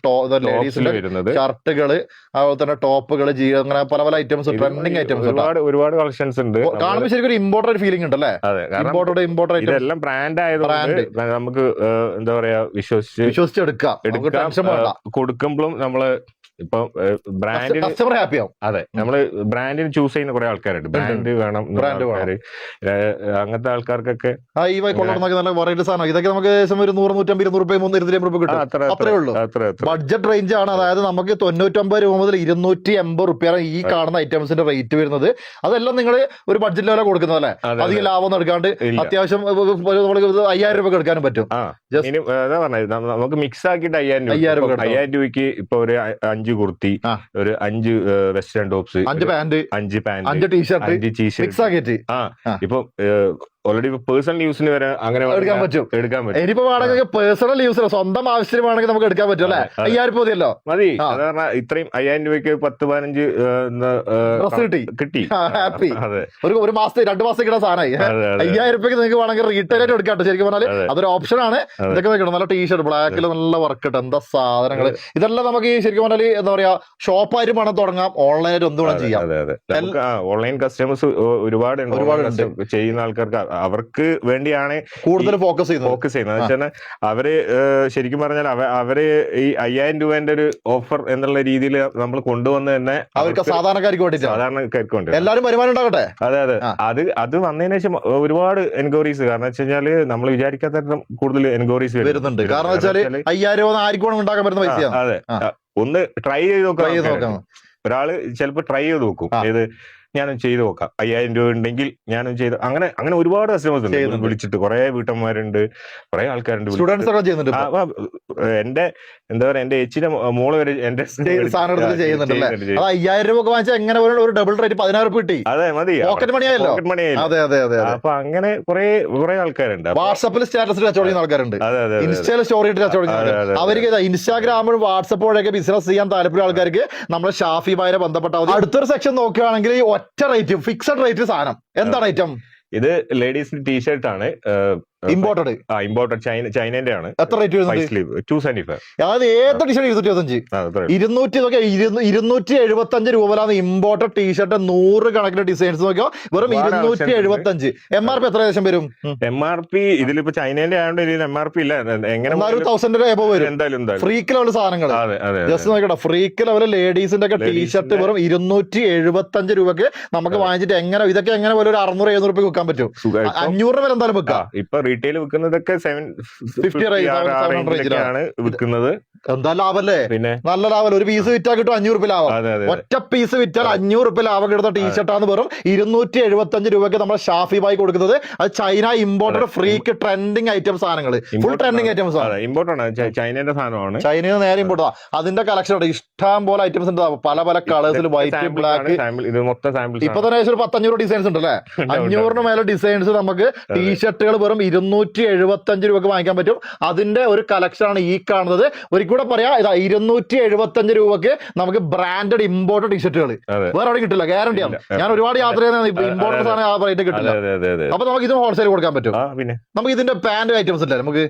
ലേഡീസിന്റെ ഷർട്ടുകള്, അതുപോലെ തന്നെ ടോപ്പുകള്, അങ്ങനെ പല പല ഐറ്റംസ്, ട്രെൻഡിങ് ഐറ്റംസ് ഒരുപാട് കളക്ഷൻസ് ഉണ്ട്. കാണുമ്പോൾ ശരിക്കും ഒരു ഇമ്പോർട്ടഡ് ഫീലിംഗ് ഉണ്ട് അല്ലേ? ഇമ്പോർട്ടഡ് ഇതെല്ലാം ബ്രാൻഡ് ആയതുകൊണ്ട് നമുക്ക് എന്താ പറയാ വിശ്വസിച്ചെടുക്കാം. കൊടുക്കുമ്പോഴും നമ്മള് ഇപ്പൊ ബ്രാൻഡിന് കസ്റ്റമർ ഹാപ്പിയാവും. അതെ, നമ്മള് ബ്രാൻഡിന് ചൂസ് ചെയ്യുന്ന കുറെ ആൾക്കാരുണ്ട്. ബ്രാൻഡ് വേണം അങ്ങനത്തെ ആൾക്കാർക്കൊക്കെ നല്ല വെറൈറ്റി സാധനം. ഇതൊക്കെ നമുക്ക് ഏകദേശം ഒരു 100, 150, 200 രൂപ 250 രൂപ കിട്ടും. അത്രേ ഉള്ളൂ. ബഡ്ജറ്റ് റേഞ്ച് ആണ്. അതായത് നമുക്ക് 99 രൂപ മുതൽ 280 റുപ്യാണ് ഈ കാണുന്ന ഐറ്റംസിന്റെ റേറ്റ് വരുന്നത്. അതെല്ലാം നിങ്ങൾ ഒരു ബഡ്ജറ്റ് ലെവലാണ് കൊടുക്കുന്നത് അല്ലെ? അധികം ലാഭം എടുക്കാണ്ട് അത്യാവശ്യം 5000 രൂപ എടുക്കാനും പറ്റും. അതാ പറഞ്ഞത്, നമുക്ക് മിക്സ് ആക്കിയിട്ട് 5000 രൂപയ്ക്ക് ഇപ്പൊ ഒരു 5 കുർത്തി, ഒരു 5 western tops, 5 pant, 5 T-shirt mix ആക്കിയിട്ട് ഇപ്പൊ ഓൾറെഡി പേഴ്സണൽ യൂസിന് വരെ അങ്ങനെ എടുക്കാൻ പറ്റും. ഇനിയിപ്പോ വേണമെങ്കിൽ പേഴ്സണൽ യൂസിന് സ്വന്തം ആവശ്യത്തിന് വേണമെങ്കിൽ നമുക്ക് എടുക്കാൻ പറ്റും അല്ലെ? 5000 മതിയല്ലോ, മതി. അതാണ് ഇത്രയും 5000 രൂപയ്ക്ക് 10-15 ഡ്രസ് കിട്ടി. ഹാപ്പി. ഒരു മാസത്തെ 2 മാസത്തേക്ക് ഇടാൻ സാധനമായി. 5000 രൂപയ്ക്ക് നിങ്ങൾക്ക് വേണമെങ്കിൽ റീറ്റെയിലായിട്ട് എടുക്കാട്ടോ. ശരിക്കും പറഞ്ഞാൽ അതൊരു ഓപ്ഷൻ ആണ്. ഇതൊക്കെ നോക്കണം, നല്ല ടീഷർട്ട് ബ്ലാക്കിൽ നല്ല വർക്ക് ഇട്ട് എന്താ സാധനങ്ങൾ. ഇതെല്ലാം നമുക്ക് ഈ ശരിക്കും പറഞ്ഞാൽ എന്താ പറയാ ഷോപ്പായിട്ട് വേണം തുടങ്ങാം, ഓൺലൈനായിട്ട് എന്ത് വേണം ചെയ്യാം. ഓൺലൈൻ കസ്റ്റമേഴ്സ് ഒരുപാട് ചെയ്യുന്ന ആൾക്കാർക്ക് അവർക്ക് വേണ്ടിയാണ് കൂടുതൽ ഫോക്കസ് ചെയ്യുന്നത്. വെച്ചാൽ അവര് ശരിക്കും പറഞ്ഞാൽ അവര് ഈ 5000 രൂപേന്റെ ഒരു ഓഫർ എന്നുള്ള രീതിയിൽ നമ്മൾ കൊണ്ടുവന്ന് തന്നെ അവർക്ക് സാധാരണക്കാർക്ക് വേണ്ടി എല്ലാവരും വരുമാനം ഉണ്ടാകട്ടെ. അതെ. അത് വന്നതിന് ശേഷം ഒരുപാട് എൻക്വയറീസ്, കാരണം വെച്ച് കഴിഞ്ഞാല് നമ്മൾ വിചാരിക്കാത്ത കൂടുതൽ എൻക്വയറീസ് വരുന്നുണ്ട്. കാരണം വെച്ചാല് 5000 രൂപ ആർക്കും ഉണ്ടാക്കാൻ പറ്റുന്ന പൈസ. അതെ, ഒന്ന് ട്രൈ ചെയ്ത് നോക്കാം. ഒരാള് ചിലപ്പോ ട്രൈ ചെയ്ത് നോക്കും. ഏത് ഞാനും ചെയ്ത് നോക്കാം, 5000 രൂപ ഉണ്ടെങ്കിൽ ഞാനും ചെയ്ത്. അങ്ങനെ ഒരുപാട് കസ്റ്റമേഴ്സ് ഉണ്ട്. വിളിച്ചിട്ട് കുറെ വീട്ടമ്മമാരുണ്ട്, കുറെ ആൾക്കാരുണ്ട്. എന്റെ എന്താ പറയാ, എന്റെ ചേച്ചിയുടെ മോള് വരെ എന്റെ സാധനം ചെയ്യുന്നുണ്ടല്ലേ? 5000 രൂപ വാങ്ങിച്ചാൽ എങ്ങനെ ഒരു ഡബിൾ റേറ്റ് 10000 രൂപ കിട്ടി. അതെ, മതി. പോക്കറ്റ് മണിയായല്ലോ. അപ്പൊ അങ്ങനെ കുറെ ആൾക്കാരുണ്ട്. വാട്സാപ്പിൽ സ്റ്റാറ്റസിൽ കച്ചവടിക്കുന്ന ആൾക്കാരുണ്ട്, ഇൻസ്റ്റയിൽ സ്റ്റോറി ഇട്ട് കച്ചവടിക്കുന്ന. അവർക്ക് ഇൻസ്റ്റാഗ്രാമിലും വാട്സപ്പോഴൊക്കെ ബിസിനസ് ചെയ്യാൻ താല്പര്യം ആൾക്കാർക്ക് നമ്മുടെ ഷാഫിയുമായി ബന്ധപ്പെട്ട അടുത്തൊരു സെക്ഷൻ നോക്കുകയാണെങ്കിൽ ഒറ്റ റേറ്റ്, ഫിക്സഡ് റേറ്റ് സാധനം. എന്താണ് ഐറ്റം? ഇത് ലേഡീസിന്റെ ടീഷർട്ട് ആണ്. ഇമ്പോർട്ടഡ് ചൈനന്റെ ആണ്. എത്ര റേറ്റ് വരുന്നത്? 275. അതായത് ഏത് ടീഷർട്ട് 275 രൂപയിലാണ് ഇമ്പോർട്ടഡ് ടീഷർട്ട്. 100 കണക്കിന് ഡിസൈൻസ് നോക്കിയോ വെറും 275. MRP എത്ര ഏകദേശം വരും? MRP ഇതിലിപ്പോ ചൈനന്റെ ആയതുകൊണ്ട് ഇതിൽ MRP ഇല്ല. എങ്ങനെ 1000 എബോ വരും എന്തായാലും. ഫ്രീക്ക് ലെവൽ സാധനങ്ങൾ ജസ്റ്റ് നോക്കട്ടെ. ഫ്രീക്ക് ലെവൽ ലേഡീസിന്റെ ഒക്കെ ടീഷർട്ട് വെറും 275 രൂപക്ക് നമുക്ക് വാങ്ങിച്ചിട്ട് എങ്ങനെ ഇതൊക്കെ എങ്ങനെ പോലെ ഒരു 600-700 രൂപ വിൽക്കാൻ പറ്റും. 500 വരെ എന്തായാലും വെക്കാം. ഇപ്പൊ റീറ്റെയിൽ വിൽക്കുന്നതൊക്കെ 750 ആണ് വിൽക്കുന്നത്. എന്താ ലാഭല്ലേ? പിന്നെ നല്ല ലാഭം. ഒരു പീസ് വിറ്റാൽ കിട്ടും 500 രൂപ ലാഭം. ഒറ്റ പീസ് വിറ്റാൽ 500 രൂപ ലാഭം കിട്ടുന്ന ടീഷർട്ടാണ് വെറും 275 രൂപയ്ക്ക് നമ്മുടെ ഷാഫി ബായി കൊടുക്കുന്നത്. അത് China imported freak trending item സാധനങ്ങൾ, ഫുൾ ട്രെൻഡിങ് ഐറ്റംസ് ആണ്. ഇമ്പോർട്ടാണ്, ചൈനയുടെ സാധനമാണ്. ചൈനയിൽ നിന്ന് നേരെ ഇമ്പോർട്ടാ. അതിന്റെ കളക്ഷൻ ഉണ്ട്, ഇഷ്ടം പോലെ ഐറ്റംസ് ഉണ്ട്, പല പല കളേഴ്സിൽ, വൈറ്റ്, ബ്ലാക്ക്. ഇപ്പൊ തന്നെ ഒരു 500 ഡിസൈൻസ് ഉണ്ട് അല്ലെ? 500 മേലെ ഡിസൈൻസ് നമുക്ക് ടീഷർട്ടുകൾ വെറും 275 രൂപക്ക് വാങ്ങിക്കാൻ പറ്റും. അതിന്റെ ഒരു കളക്ഷൻ ആണ് ഈ കാണുന്നത്. ഒരിക്കൽ കൂടെ പറയാം, ഇതാ 275 രൂപക്ക് നമുക്ക് ബ്രാൻഡഡ് ഇമ്പോർട്ടഡ് ടീഷർട്ടുകൾ വേറെ അവിടെ കിട്ടില്ല, ഗ്യാരണ്ടിയാണ്. ഞാൻ ഒരുപാട് യാത്ര ചെയ്യുന്ന ഇമ്പോർട്ടഡ് സാധനം ആ റേറ്റ് കിട്ടില്ല. അപ്പൊ നമുക്ക് ഇത് ഹോൾസെയിൽ കൊടുക്കാൻ പറ്റും. പിന്നെ നമുക്ക് ഇതിന്റെ പാന്റ് ഐറ്റംസ് ഇല്ലേ, നമുക്ക്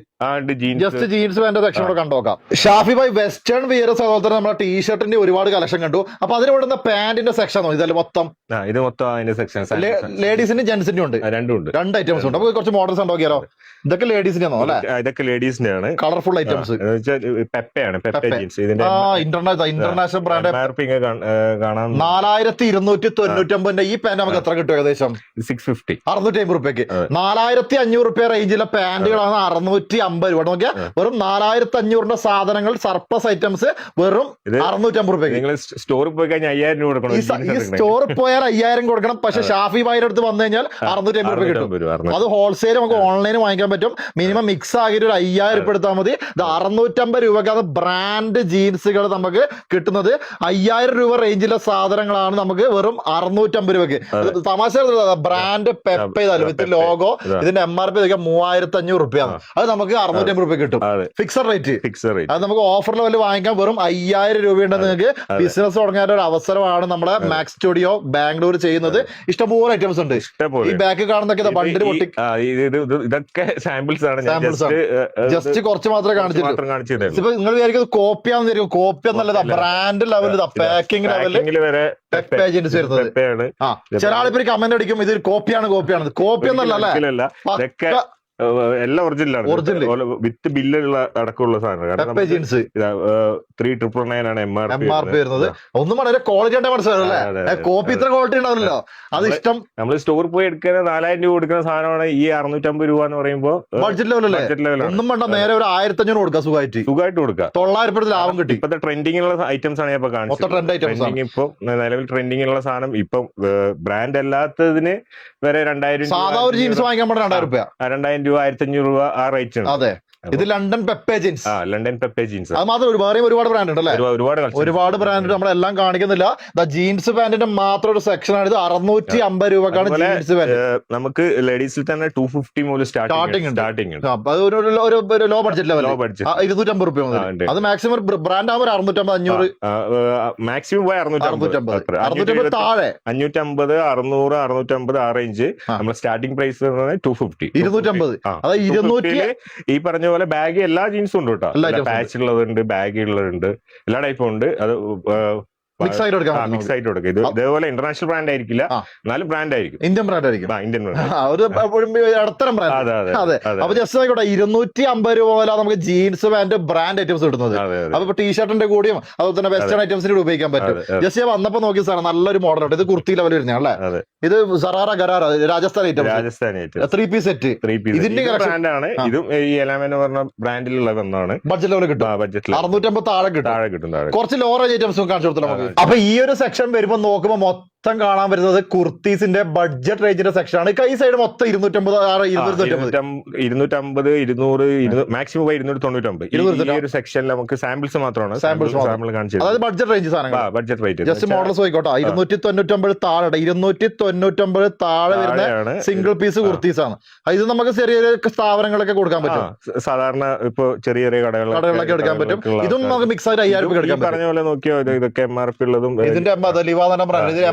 ജസ്റ്റ് ജീൻസ് പാന്റ് സെക്ഷൻ കൂടെ കണ്ടോക്കാം. ഷാഫി ഭായ് വെസ്റ്റേൺ വിയർ സഹോദരൻ നമ്മുടെ ടീഷർട്ടിന്റെ ഒരുപാട് കളക്ഷൻ കണ്ടു. അപ്പൊ അതിലിവിടുന്ന പാന്റിന്റെ സെക്ഷൻ ഇതല്ലേ മൊത്തം? ഇത് മൊത്തം അതിന്റെ സെക്ഷൻ ലേഡീസിന്റെ ജെന്റ്സിന്റെ ഉണ്ട്, രണ്ട് ഐറ്റംസ് ഉണ്ട്. നമുക്ക് കുറച്ച് മോഡൽസ് നോക്കിയാലോ? ഇതൊക്കെ ലേഡീസിന്റെ ആണോ അല്ലെ? ഇതൊക്കെ ലേഡീസിന്റെ ആണ്. Colourful items. പെപ്പയാണ്, പെപ്പ ജീൻസ്. ഇതിന്റെ ഇന്റർനാഷണൽ ബ്രാൻഡ് കാണാൻ 4299 ഈ പാന്റ് നമുക്ക് എത്ര കിട്ടും? ഏകദേശം 650, 650 രൂപയ്ക്ക്. 4500 രൂപ റേഞ്ചിലെ പാന്റുകളാണ് 650 രൂപ. നോക്കിയാൽ വെറും 4500 സാധനങ്ങൾ സർപ്ലസ് ഐറ്റംസ് വെറും 650 രൂപയ്ക്ക്. നിങ്ങൾ സ്റ്റോറിൽ പോയി കഴിഞ്ഞാൽ 5000 രൂപ കൊടുക്കണം. ഈ സ്റ്റോറിൽ പോയാൽ 5000 കൊടുക്കണം. പക്ഷെ ഷാഫി ഭായിയുടെ അടുത്ത് വന്നു കഴിഞ്ഞാൽ 650 രൂപ കിട്ടും. അത് ഹോൾസെയിൽ നമുക്ക് ഓൺലൈനിൽ വാങ്ങിക്കാൻ പറ്റും. മിനിമം മിക്സ് ആകിയിട്ട് ഒരു 5000 രൂപ എടുത്താൽ മതി. ഇത് 650 രൂപക്കാണ് ബ്രാൻഡ് ജീൻസുകൾ നമുക്ക് കിട്ടുന്നത്. 5000 രൂപ റേഞ്ചിലെ സാധനങ്ങളാണ് നമുക്ക് വെറും 650 രൂപയ്ക്ക്. തമാശ ബ്രാൻഡ് പെപ്പ ഇതല്ല വിത്ത് ലോഗോ. ഇതിന്റെ MRP 3500 രൂപയാണ്. അത് നമുക്ക് 650 രൂപ കിട്ടും. Fixed rate. അത് നമുക്ക് ഓഫർ ലെവലിൽ വാങ്ങിക്കാൻ വെറും 5000 രൂപയുണ്ടെന്ന് നിങ്ങൾക്ക് ബിസിനസ് തുടങ്ങാൻ ഒരു അവസരമാണ് നമ്മുടെ മാക്സ് സ്റ്റുഡിയോ ബാംഗ്ലൂർ ചെയ്യുന്നത്. ഇഷ്ടംപോലെ ഐറ്റംസ് ഉണ്ട്. ഈ ബാക്ക് കാണുന്നൊക്കെ ബണ്ടിൽ പൊട്ടി ഇതൊക്കെ സാമ്പിൾസ് ആണ്. ജസ്റ്റ് കുറച്ച് മാത്രമേ കാണിച്ചിട്ടുള്ളൂ. ഇപ്പൊ നിങ്ങൾ വിചാരിക്കും കോപ്പിയാന്ന് തരും. കോപ്പി എന്നല്ലത് ബ്രാൻഡ് ലെവലിൽ പാക്കിംഗ് ലെവലിൽ വരെ ഏജൻസി വരുന്നത്. ചില ആളിപ്പോ കമന്റ് അടിക്കും ഇത് കോപ്പിയാണ്. കോപ്പി എന്നല്ല അല്ലേ? എല്ലാം ഒറിജിനലാണ്, വിത്ത് ബില്ലുള്ള അടക്കമുള്ള സാധനം. ജീൻസ് 3999 ആണ് MRP വരുന്നത്. ഒന്നും വളരെ ക്വാളിറ്റി ആയിട്ട് മനസ്സിലാവില്ലേ? കോപ്പി ഇത്ര ക്വാളിറ്റി ഉണ്ടാവില്ലല്ലോ. അത് ഇഷ്ടം. നമ്മൾ സ്റ്റോറിൽ പോയി എടുക്കുന്ന 4000 രൂപ കൊടുക്കുന്ന സാധനമാണ് ഈ 650 രൂപ എന്ന് പറയുമ്പോൾ ബഡ്ജറ്റ് ലെവലല്ലേ? ഒന്നും വേണ്ട, നേരെ ഒരു 1500 കൊടുക്കാം. സുഖമായിട്ട് കൊടുക്കാം. 900 രൂപ ലാഭം കിട്ടി. ഇപ്പത്തെ ട്രെൻഡിങ്ങിലുള്ള ഐറ്റംസ് ആണ് ഞാൻ ഇപ്പൊ കാണിച്ചത്. ഇപ്പൊ നിലവിൽ ട്രെൻഡിങ്ങിലുള്ള സാധനം ഇപ്പൊ ബ്രാൻഡ് അല്ലാത്തതിന് വരെ 2000 സാധാ ഒരു ജീൻസ് വാങ്ങിക്കാൻ പറ്റും 2000 രൂപ, 2000 രൂപ, 1500 രൂപ ആ റേറ്റ് ആണ്. അതെ, ഇത് ലണ്ടൻ പെപ്പേ ജീൻസ്. London പെപ്പേ jeans. അത് മാത്രം ഒരുപാട് ബ്രാൻഡ് ഉണ്ട് അല്ലേ? ഒരുപാട് ബ്രാൻഡ് നമ്മളെല്ലാം കാണിക്കുന്നില്ല. ജീൻസ് പാന്റിന്റെ മാത്രം ഒരു സെക്ഷൻ ആണ് ഇത്. 650 രൂപക്കാണ് ജീൻസ് പാന്റ്. നമുക്ക് ലേഡീസിൽ തന്നെ 250 മുതൽ സ്റ്റാർട്ടിംഗ് ഉണ്ട്. ഒരു ലോ ബഡ്ജറ്റ് ലെവൽ 250 രൂപ മുതൽ. അത് മാക്സിമം ബ്രാൻഡ് ആകുമ്പോൾ 650, 500 മാക്സിമം പോയി 650 താഴെ 550, 600, 650 ആ റേഞ്ച്. നമ്മുടെ സ്റ്റാർട്ടിംഗ് പ്രൈസ് 250, 250. അതായത് 200 ഈ പറഞ്ഞ പോലെ ബാഗ് എല്ലാ ജീൻസും ഉണ്ട് കേട്ടോ. പാച്ച് ഉള്ളതുണ്ട്, ബാഗ് ഉള്ളതുണ്ട്, എല്ലാ ടൈപ്പും ഉണ്ട്. അത് മിക്സ് ആയിട്ട് കൊടുക്കാം. ഇത് ഇതേപോലെ ഇന്റർനാഷണൽ ബ്രാൻഡ് ആയിരിക്കില്ല, എന്നാലും ബ്രാൻഡ് ആയിരിക്കും. ഇന്ത്യൻ ബ്രാൻഡ് ആയിരിക്കും. ഇന്ത്യൻ ഇടത്തരം ബ്രാൻഡ്. അതെ. അപ്പൊ ജസ്റ്റ് ആയിക്കോട്ടെ, 250 രൂപ പോലെ നമുക്ക് ജീൻസ് പാന്റ് ബ്രാൻഡ് ഐറ്റംസ് കിട്ടുന്നത്. അപ്പൊ ടീഷർട്ടിന്റെ കൂടിയും അതുപോലെ തന്നെ വെസ്റ്റേൺ ഐറ്റംസിന് ഉപയോഗിക്കാൻ പറ്റും. ജസ്റ്റ് വന്നപ്പോ നോക്കി സാർ നല്ലൊരു മോഡൽ ഉണ്ട്. ഇത് കുർത്തി ലെവൽ വരുന്നല്ലേ? ഇത് സറാറ ഗരാറ രാജസ്ഥാൻ ഐറ്റം, 3 പീസ് സെറ്റ്. ഇതിന്റെ ബ്രാൻഡാണ്. ഇതും ഈ എലാമൻ എന്ന് പറഞ്ഞ ബ്രാൻഡിലുള്ള ഒന്നാണ്. ബഡ്ജറ്റ് ലെവൽ കിട്ടും. 650 താഴെ കിട്ടും. കുറച്ച് ലോ റേഞ്ച് ഐറ്റംസും കാണിച്ചു കൊടുത്തു നമുക്ക്. അപ്പൊ ഈ ഒരു സെക്ഷൻ വരുമ്പോ നോക്കുമ്പോ മൊത്തം കാണാൻ വരുന്നത് കുർത്തീസിന്റെ ബഡ്ജറ്റ് റേഞ്ചിന്റെ സെക്ഷൻ ആണ്. ഈ സൈഡ് മൊത്തം 250, 200, മാക്സിമം 299. ഈ ഒരു സെക്ഷനിൽ നമുക്ക് സാമ്പിൾസ് മാത്രമാണ് കാണിച്ചത്. അതായത് ബഡ്ജറ്റ് റേഞ്ച് സാധനങ്ങൾ, ബഡ്ജറ്റ് റേറ്റ്. ജസ്റ്റ് മോഡൽസ് പോയിക്കോട്ടെ. 299 താഴെ, 299 താഴെ വരുന്ന സിംഗിൾ പീസ് കുർത്തീസ് ആണ്. ഇത് നമുക്ക് ചെറിയ സ്ഥാപനങ്ങളൊക്കെ കൊടുക്കാൻ പറ്റും. സാധാരണ ഇപ്പൊ ചെറിയ കടകളിലൊക്കെ എടുക്കാൻ പറ്റും. ഇതും നമുക്ക് മിക്സ് ആയിട്ട് 5000 രൂപ എടുക്കാൻ പറഞ്ഞ പോലെ നോക്കിയോ. ഇതൊക്കെ MRP ഉള്ളതും. ഇതിന്റെ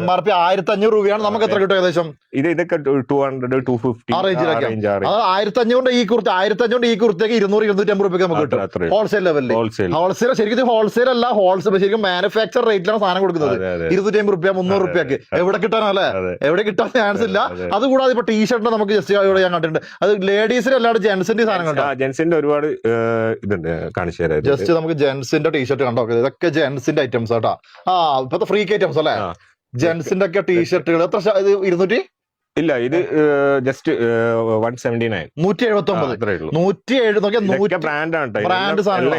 MRP 1500 രൂപയാണ്. നമുക്ക് എത്ര കിട്ടും ഏകദേശം? ഇതൊക്കെ 200, 250 ആ റേഞ്ചിലൊക്കെ. അത് 1500 ഈ കുർത്തി, 1500 ഈ കുർത്തിയൊക്കെ 200, 250 രൂപയ്ക്ക് നമുക്ക് കിട്ടും ഹോൾസെയിൽ ലെവലിൽ. ഹോൾസെയിൽ ശരിക്കും ഹോൾസെയിൽ അല്ല, ശരിക്കും മാനുഫാക്ചർ റേറ്റിലാണ് സാധനം കൊടുക്കുന്നത്. 250 രൂപ, 300 രൂപയ്ക്ക് എവിടെ കിട്ടാനല്ലേ? എവിടെ കിട്ടാൻ ചാൻസ് ഇല്ല. അതുകൂടാതെ ഇപ്പൊ ടീഷർട്ട് നമുക്ക് ജസ്റ്റ് ഇവിടെ ഞാൻ കണ്ടിട്ടുണ്ട്. അത് ലേഡീസിന് അല്ലാണ്ട് ജെന്റ്സിന്റെ സാധനങ്ങളുണ്ട്. ജെന്റ്സിന്റെ ഒരുപാട് ഇതുണ്ട്, കാണിച്ചു തരാം. ജസ്റ്റ് നമുക്ക് ജെന്റ്സിന്റെ ടീഷർട്ട് കണ്ടോ. ഇതൊക്കെ ജെന്റ്സിന്റെ ഐറ്റംസ് ആട്ടാ. ഇപ്പത്തെ ഫ്രീക്ക് ഐറ്റംസ് അല്ലേ? ജെന്റ്സിന്റെ ഒക്കെ ടീഷർട്ടുകൾ എത്ര? ഇത് 200 ഇല്ല, ഇത് ജസ്റ്റ് 179, 170 ബ്രാൻഡാണ്.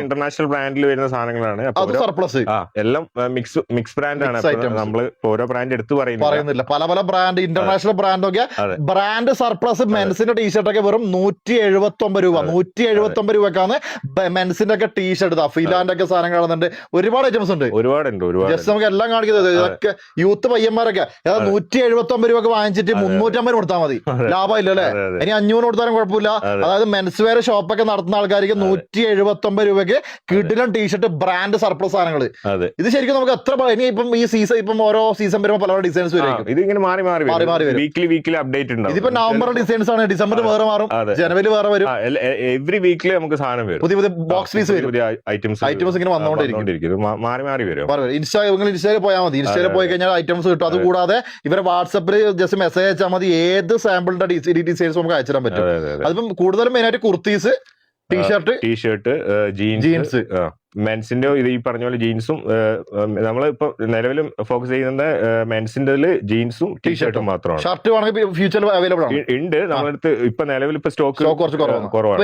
ഇന്റർനാഷണൽ ബ്രാൻഡിൽ വരുന്ന സാധനങ്ങളാണ്. സർപ്ലസ് എല്ലാം മിക്സ് ബ്രാൻഡാണ്. നമ്മള് ഓരോ ബ്രാൻഡ് എടുത്ത് പറയുന്നില്ല. പല ബ്രാൻഡ്, ഇന്റർനാഷണൽ ബ്രാൻഡൊക്കെ. ബ്രാൻഡ് സർപ്ലസ് മെൻസിന്റെ ടീഷർട്ടൊക്കെ വെറും 179 രൂപ. 179 രൂപക്കാണ് മെൻസിന്റെ ഒക്കെ ടീഷർട്ട്. ഫിലാന്റെ ഒക്കെ സാധനം കാണുന്നുണ്ട്. ഒരുപാട് ഐറ്റംസ് ഉണ്ട്. ഒരുപാട്. ജസ്റ്റ് നമുക്ക് എല്ലാം കാണിക്കുന്നത്. ഇതൊക്കെ യൂത്ത് പയ്യന്മാരൊക്കെ 179 രൂപ വാങ്ങിച്ചിട്ട് 350 കൊടുത്താൽ മതി, ലാഭമില്ല അല്ലെ? ഇനി 500 കൊടുത്താലും കുഴപ്പമില്ല. അതായത് മെൻസ് വെയർ ഷോപ്പൊക്കെ നടത്തുന്ന ആൾക്കാർക്ക് 179 രൂപയ്ക്ക് കിടിലൻ ടീഷർട്ട് ബ്രാൻഡ് സർപ്ലസ് സാധനങ്ങൾ. ഇത് ശരിക്കും നമുക്ക് എത്ര ഇനി ഇപ്പം ഈ സീസൺ ഇപ്പം ഓരോ സീസൺ വരുമ്പോൾ പല ഡിസൈൻസ് വരും. ഇത് ഇങ്ങനെ മാറി വരും. വീക്കിലി അപ്ഡേറ്റ് ഉണ്ടാവും. ഇതിപ്പോ നവംബർ ഡിസൈൻസ് ആണ്, ഡിസംബർ വേറെ മാറും, ജനുവരി വേറെ വരും. എവറി വീക്കിലി നമുക്ക് സാധനം വരും, പുതിയ ബോക്സ് പീസ് വരും, ഐറ്റംസ് ഇങ്ങനെ വന്നുകൊണ്ടിരിക്കും, മാറി വരും. ഇൻസ്റ്റയിൽ പോയാൽ മതി. ഇൻസ്റ്റയിൽ പോയി കഴിഞ്ഞാൽ ഐറ്റംസ് കിട്ടും. അത് കൂടാതെ ഇവരെ വാട്സപ്പിൽ ജസ്റ്റ് മെസ്സേജ് അയച്ചാൽ മതി, ഏത് സാമ്പിളിന്റെ ഡിസൈൻസ് നമുക്ക് അയച്ചിടാൻ പറ്റും. അതിപ്പം കൂടുതലും മെയിനായിട്ട് കുർത്തീസ്, ടീഷർട്ട്, ജീൻസ്, മെൻസിന്റെ ഇത് ഈ പറഞ്ഞ പോലെ ജീൻസും നമ്മളിപ്പോ നിലവിലും ഫോക്കസ് ചെയ്യുന്നത് മെൻസിന്റെ ജീൻസും ടീഷർട്ടും മാത്രമാണ്. ഷർട്ട് വേണമെങ്കിൽ ഫ്യൂച്ചറിൽ അവൈലബിൾ ഉണ്ട് നമ്മളടുത്ത്. ഇപ്പൊ നിലവിൽ ഇപ്പൊ സ്റ്റോക്ക് കുറച്ച് കുറവാണ്.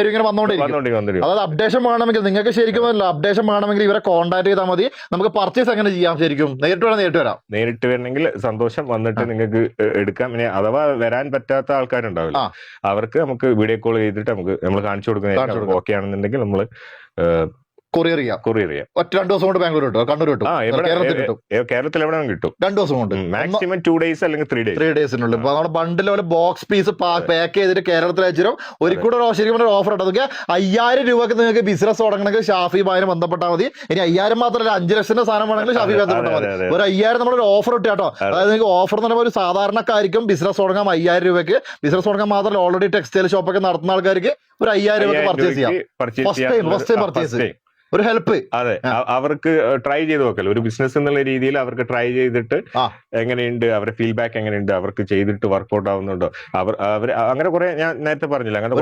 അതായത് അപ്ഡേഷൻ വേണമെങ്കിൽ നിങ്ങൾക്ക് ശരിക്കും അപ്ഡേഷൻ വേണമെങ്കിൽ ഇവരെ കോൺടാക്ട് ചെയ്താൽ മതി. നമുക്ക് പർച്ചേസ് എങ്ങനെ ചെയ്യാം? ശരിക്കും നേരിട്ട് വരാം. നേരിട്ട് വരണമെങ്കിൽ സന്തോഷം, വന്നിട്ട് നിങ്ങൾക്ക് എടുക്കാം. പിന്നെ അഥവാ വരാൻ പറ്റാത്ത ആൾക്കാരുണ്ടാവില്ല, അവർക്ക് നമുക്ക് വീഡിയോ കോൾ ചെയ്തിട്ട് നമ്മൾ കാണിച്ചു കൊടുക്കുന്നത് ഓക്കെ ആണെന്നുണ്ടെങ്കിൽ നമ്മൾ കൊറിയർ ചെയ്യാം. ഒറ്റ 2 ദിവസം കൊണ്ട് ബാംഗ്ലൂർ കിട്ടും, കണ്ണൂർ കിട്ടും, കേരളത്തിൽ എവിടെ കിട്ടും. 2 ദിവസം കൊണ്ട്, മാക്സിമം 2 ഡേയ്സ് അല്ലെങ്കിൽ 3 ഡേയ്സിനുള്ളിൽ. അപ്പൊ നമ്മുടെ ബണ്ടിൽ പോലെ ബോക്സ് പീസ് പാക്ക് ചെയ്തിട്ട് കേരളത്തിൽ അയച്ചിരും. ഒരിക്കലും ശരിക്കും ഓഫർ ഉണ്ട്. അതൊക്കെ 5000 രൂപക്ക് നിങ്ങൾക്ക് ബിസിനസ് തുടങ്ങണമെങ്കിൽ ഷാഫി ബായിന് ബന്ധപ്പെട്ടാൽ മതി. ഇനി 5000 മാത്രമല്ല, 5 ലക്ഷത്തിന്റെ സാധനം വേണമെങ്കിൽ ഷാഫി ബന്ധപ്പെട്ടാൽ മതി. ഒരു 5000 നമ്മളൊരു ഓഫർ ഇട്ട് കേട്ടോ. അതായത് നിങ്ങൾക്ക് ഓഫർ എന്ന് പറയുമ്പോൾ ഒരു സാധാരണക്കാർക്കും ബിസിനസ് തുടങ്ങാം 5000 രൂപയ്ക്ക്. ബിസിനസ് തുടങ്ങാൻ മാത്രമല്ല, ഓൾറെഡി ടെക്സ്റ്റൈൽ ഷോപ്പൊക്കെ നടത്തുന്ന ആൾക്കാർക്ക് ഒരു 5000 രൂപയ്ക്ക് പർച്ചേസ് ചെയ്യാം. ഫസ്റ്റ് ടൈം പർച്ചേസ്, ഒരു ഹെൽപ്പ്. അതെ, അവർക്ക് ട്രൈ ചെയ്ത് നോക്കല്ലോ. ഒരു ബിസിനസ് എന്നുള്ള രീതിയിൽ അവർക്ക് ട്രൈ ചെയ്തിട്ട് എങ്ങനെയുണ്ട്, അവരുടെ ഫീഡ്ബാക്ക് എങ്ങനെയുണ്ട്, അവർക്ക് ചെയ്തിട്ട് വർക്ക്ഔട്ട് ആവുന്നുണ്ടോ, അവർ അങ്ങനെ കുറെ, ഞാൻ നേരത്തെ പറഞ്ഞില്ല, അങ്ങനെ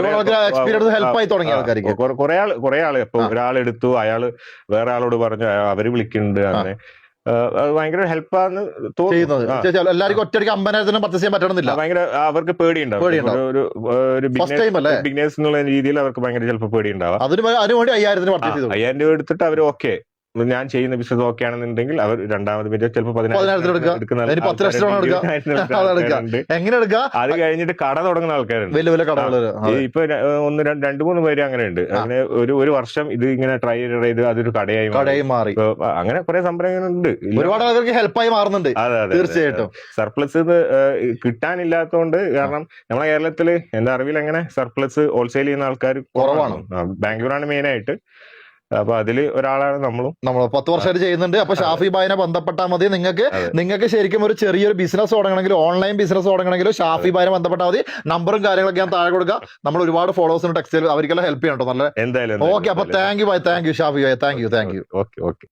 കുറെ ആള് ഇപ്പൊ ഒരാളെടുത്തു, അയാള് വേറെ ആളോട് പറഞ്ഞു, അവര് വിളിക്കുന്നുണ്ട്. അങ്ങനെ അത് ഭയങ്കര ഹെൽപ്പാന്ന് തോന്നുന്നത്. എല്ലാവർക്കും ഒറ്റയ്ക്ക് 50,000 പർച്ചേസ് ചെയ്യാൻ പറ്റണമെന്നില്ല. ഭയങ്കര അവർക്ക് പേടിയുണ്ടാവും. ഒരു ബിസിനസ് എന്നുള്ള രീതിയിൽ അവർക്ക് ഭയങ്കര ചിലപ്പോൾ പേടിയുണ്ടാവും. അതിനുവേണ്ടി 5000 രൂപ എടുത്തിട്ട് അവർ ഓക്കെ, ഞാൻ ചെയ്യുന്ന ബിസിനസ് ഓക്കെ ആണെന്നുണ്ടെങ്കിൽ അവർ രണ്ടാമത് ചിലപ്പോൾ 10,000 എങ്ങനെ എടുക്കുക. അത് കഴിഞ്ഞിട്ട് കട തുടങ്ങുന്ന ആൾക്കാരുണ്ട്, വലിയ വലിയ കടകൾ. ഇപ്പൊ 2-3 പേര് അങ്ങനെ ഉണ്ട്. അങ്ങനെ ഒരു വർഷം ഇത് ഇങ്ങനെ ട്രൈ ചെയ്ത് അതൊരു കടയായി മാറി. അങ്ങനെ കുറെ സംരംഭങ്ങളുണ്ട്, ഒരുപാട് ആൾക്കാർക്ക് ഹെൽപ്പായി മാറുന്നുണ്ട്. തീർച്ചയായിട്ടും സർപ്ലസ് കിട്ടാനില്ലാത്തതുകൊണ്ട്, കാരണം നമ്മളെ കേരളത്തില് എന്റെ അറിവിൽ അങ്ങനെ സർപ്ലസ് ഹോൾസെയിൽ ചെയ്യുന്ന ആൾക്കാർ കുറവാണ്. ബാംഗ്ലൂരാണ് മെയിൻ ആയിട്ട്. അപ്പൊ അതില് ഒരാളാണ് നമ്മൾ 10 വർഷമായിട്ട് ചെയ്യുന്നുണ്ട്. അപ്പൊ ഷാഫി ബായിനെ ബന്ധപ്പെട്ടാൽ മതി. നിങ്ങൾക്ക് ശരിക്കും ഒരു ചെറിയൊരു ബിസിനസ് തുടങ്ങണമെങ്കിലും, ഓൺലൈൻ ബിസിനസ് തുടങ്ങണമെങ്കിലും ഷാഫി ബായിനെ ബന്ധപ്പെട്ടാൽ മതി. നമ്പറും കാര്യങ്ങളൊക്കെ ഞാൻ താഴെ കൊടുക്കുക. നമ്മൾ ഒരുപാട് ഫോളോവേഴ്സിന് ടെക്സ്റ്റൈൽ അവർക്കെല്ലാം ഹെൽപ്പ് ചെയ്യണം. നല്ല എന്തായാലും ഓക്കെ. അപ്പൊ താങ്ക് യു ഷാഫി ബായ്. Thank you. ഓക്കെ.